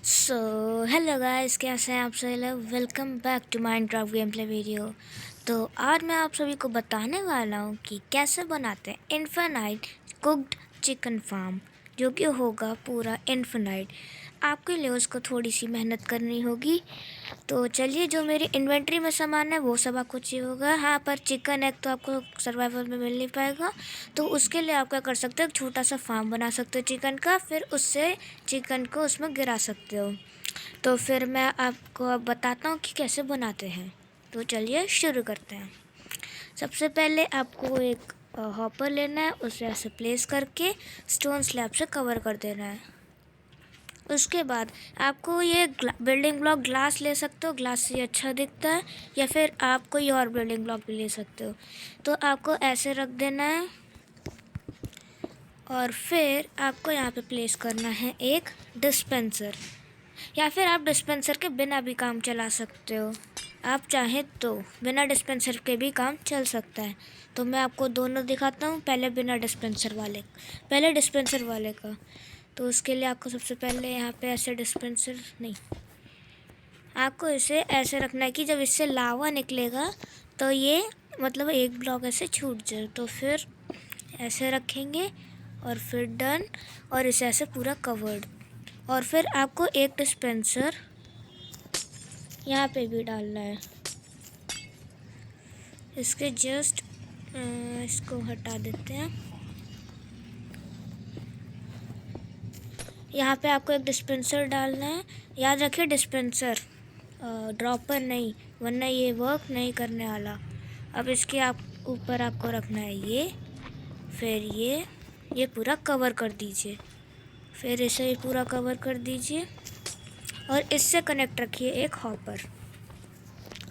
So hello guys, कैसे हैं आप सभी लोग। Welcome back to Minecraft game play video. तो आज मैं आप सभी को बताने वाला हूँ कि कैसे बनाते हैं इन्फिनाइट कुक्ड चिकन फार्म, जो कि होगा पूरा इन्फिनाइट। आपके लिए उसको थोड़ी सी मेहनत करनी होगी। तो चलिए, जो मेरी इन्वेंट्री में सामान है वो सब आपको चाहिए होगा। हाँ, पर चिकन एग तो आपको सर्वाइवल में मिल नहीं पाएगा। तो उसके लिए आप क्या कर सकते हो, एक छोटा सा फार्म बना सकते हो चिकन का, फिर उससे चिकन को उसमें गिरा सकते हो। तो फिर मैं आपको अब बताता हूँ कि कैसे बनाते हैं। तो चलिए शुरू करते हैं। सबसे पहले आपको एक हॉपर लेना है, उसे ऐसे प्लेस करके स्टोन स्लैब से कवर कर देना है। उसके बाद आपको ये बिल्डिंग ब्लॉक ग्लास ले सकते हो, ग्लास से अच्छा दिखता है, या फिर आप कोई और बिल्डिंग ब्लॉक भी ले सकते हो। तो आपको ऐसे रख देना है और फिर आपको यहाँ पे प्लेस करना है एक डिस्पेंसर, या फिर आप डिस्पेंसर के बिना भी काम चला सकते हो। आप चाहें तो बिना डिस्पेंसर के भी काम चल सकता है। तो मैं आपको दोनों दिखाता हूँ। पहले डिस्पेंसर वाले का। तो उसके लिए आपको सबसे पहले यहाँ पे ऐसे डिस्पेंसर नहीं, आपको इसे ऐसे रखना है कि जब इससे लावा निकलेगा तो ये मतलब एक ब्लॉक ऐसे छूट जाए। तो फिर ऐसे रखेंगे और फिर डन, और इसे ऐसे पूरा कवर्ड। और फिर आपको एक डिस्पेंसर यहाँ पे भी डालना है। इसके जस्ट इसको हटा देते हैं। यहाँ पे आपको एक डिस्पेंसर डालना है। याद रखिए, डिस्पेंसर, ड्रॉपर नहीं, वरना ये वर्क नहीं करने वाला। अब इसके आप ऊपर आपको रखना है ये, फिर ये पूरा कवर कर दीजिए। फिर इसे भी पूरा कवर कर दीजिए और इससे कनेक्ट रखिए एक हॉपर।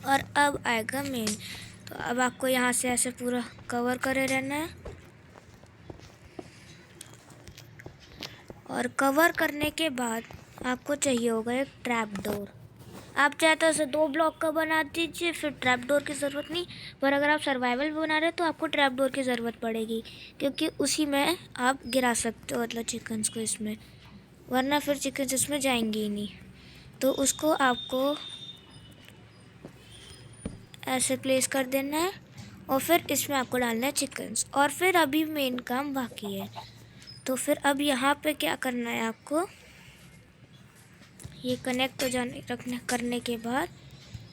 और अब आएगा मेन। तो अब आपको यहाँ से ऐसे पूरा कवर करे रहना है। और कवर करने के बाद आपको चाहिए होगा एक ट्रैप डोर। आप चाहे तो इसे 2 ब्लॉक का बना दीजिए, फिर ट्रैप डोर की ज़रूरत नहीं। पर अगर आप सर्वाइवल बना रहे हो तो आपको ट्रैप डोर की ज़रूरत पड़ेगी, क्योंकि उसी में आप गिरा सकते हो मतलब चिकन्स को इसमें, वरना फिर चिकन्स इसमें जाएंगे ही नहीं। तो उसको आपको ऐसे प्लेस कर देना है और फिर इसमें आपको डालना है चिकन्स। और फिर अभी मेन काम बाकी है। तो फिर अब यहाँ पे क्या करना है, आपको ये कनेक्ट हो जाने रखने करने के बाद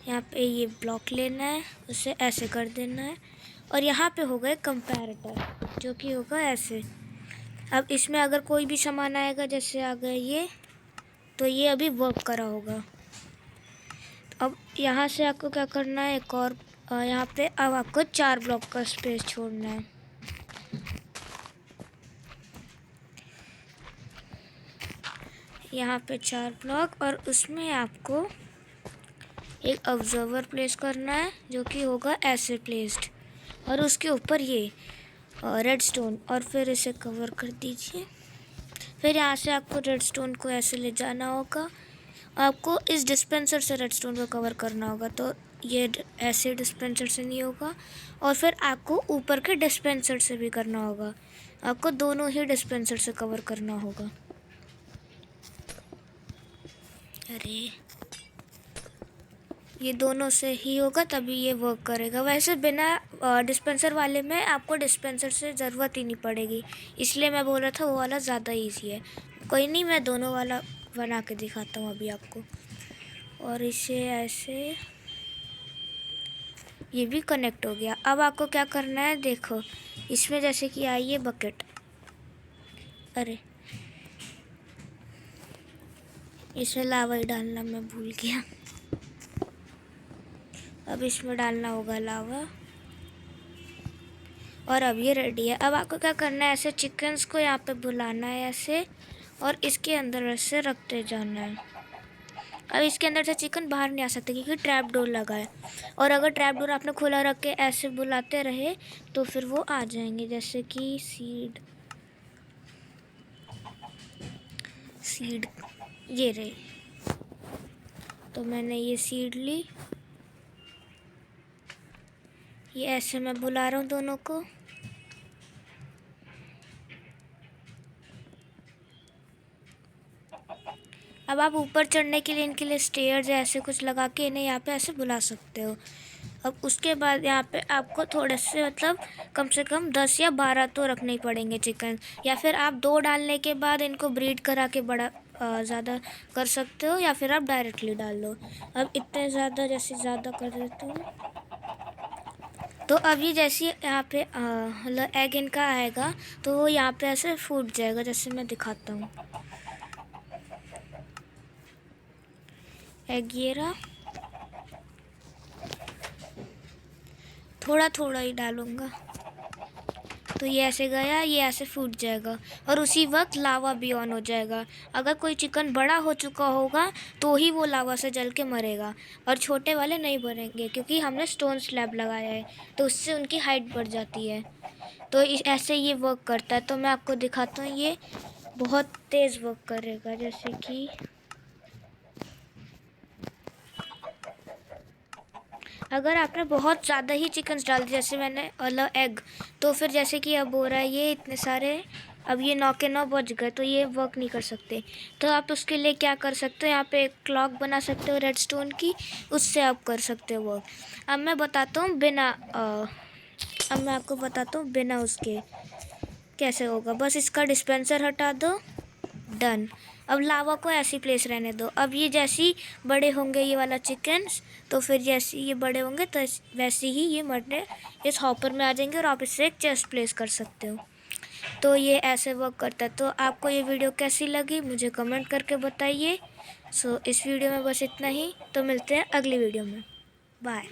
यहाँ पे ये ब्लॉक लेना है, उसे ऐसे कर देना है। और यहाँ पे होगा एक कंपैरेटर, जो कि होगा ऐसे। अब इसमें अगर कोई भी सामान आएगा, जैसे आ गया ये, तो ये अभी वर्क करा होगा। अब यहाँ से आपको क्या करना है, एक और यहाँ पे अब आपको 4 ब्लॉक का स्पेस छोड़ना है। यहाँ पे 4 ब्लॉक, और उसमें आपको एक ऑब्जर्वर प्लेस करना है, जो कि होगा ऐसे प्लेस्ड, और उसके ऊपर ये रेड स्टोन, और फिर इसे कवर कर दीजिए। फिर यहाँ से आपको रेड स्टोन को ऐसे ले जाना होगा। आपको इस डिस्पेंसर से रेड स्टोन को कवर करना होगा, तो ये ऐसे डिस्पेंसर से नहीं होगा। और फिर आपको ऊपर के डिस्पेंसर से भी करना होगा। आपको दोनों ही डिस्पेंसर से कवर करना होगा। अरे, ये दोनों से ही होगा तभी ये वर्क करेगा। वैसे बिना डिस्पेंसर वाले में आपको डिस्पेंसर से ज़रूरत ही नहीं पड़ेगी, इसलिए मैं बोल रहा था वो वाला ज़्यादा इजी है। कोई नहीं, मैं दोनों वाला बना के दिखाता हूँ अभी आपको। और इसे ऐसे, ये भी कनेक्ट हो गया। अब आपको क्या करना है, देखो इसमें जैसे कि आई है बकेट। अरे, इसमें लावा ही डालना मैं भूल गया। अब इसमें डालना होगा लावा, और अब ये रेडी है। अब आपको क्या करना है, ऐसे चिकन्स को यहाँ पे बुलाना है ऐसे, और इसके अंदर ऐसे रखते जाना है। अब इसके अंदर से चिकन बाहर नहीं आ सकते, क्योंकि ट्रैप डोर लगा है। और अगर ट्रैप डोर आपने खुला रख के ऐसे बुलाते रहे तो फिर वो आ जाएंगे। जैसे कि सीड सीड ये रहे। तो मैंने ये सीड ली, ये ऐसे मैं बुला रहा हूँ दोनों को। अब आप ऊपर चढ़ने के लिए इनके लिए स्टेयर्स ऐसे कुछ लगा के इन्हें यहाँ पे ऐसे बुला सकते हो। अब उसके बाद यहाँ पे आपको थोड़े से मतलब कम से कम 10 या 12 तो रखने ही पड़ेंगे चिकन, या फिर आप 2 डालने के बाद इनको ब्रीड करा के बड़ा ज़्यादा कर सकते हो, या फिर आप डायरेक्टली डाल लो। अब इतने ज़्यादा जैसे ज़्यादा कर देते हो तो अब ये जैसे यहाँ पे मतलब एग इनका आएगा तो वो यहाँ पे ऐसे फूट जाएगा, जैसे मैं दिखाता हूँ। एग ये रहा, थोड़ा थोड़ा ही डालूँगा तो ये ऐसे गया, ये ऐसे फूट जाएगा और उसी वक्त लावा भी ऑन हो जाएगा। अगर कोई चिकन बड़ा हो चुका होगा तो ही वो लावा से जल के मरेगा, और छोटे वाले नहीं मरेंगे क्योंकि हमने स्टोन स्लैब लगाया है तो उससे उनकी हाइट बढ़ जाती है। तो ऐसे ये वर्क करता है। तो मैं आपको दिखाता हूँ, ये बहुत तेज़ वर्क करेगा। जैसे कि अगर आपने बहुत ज़्यादा ही चिकन्स डाल दिए, जैसे मैंने मतलब एग, तो फिर जैसे कि अब हो रहा है ये इतने सारे, अब ये 9 के 9 बज गए तो ये वर्क नहीं कर सकते। तो आप उसके लिए क्या कर सकते हो, यहाँ पे एक क्लॉक बना सकते हो रेडस्टोन की, उससे आप कर सकते हो वर्क। अब मैं बताता हूँ बिना अब मैं आपको बताता हूँ बिना उसके कैसे होगा। बस इसका डिस्पेंसर हटा दो, डन। अब लावा को ऐसी प्लेस रहने दो। अब ये जैसी बड़े होंगे ये वाला चिकन्स, तो फिर जैसे ये बड़े होंगे तो वैसे ही ये मरने इस हॉपर में आ जाएंगे और आप इससे एक चेस्ट प्लेस कर सकते हो। तो ये ऐसे वर्क करता है। तो आपको ये वीडियो कैसी लगी मुझे कमेंट करके बताइए। इस वीडियो में बस इतना ही, तो मिलते हैं अगली वीडियो में। बाय।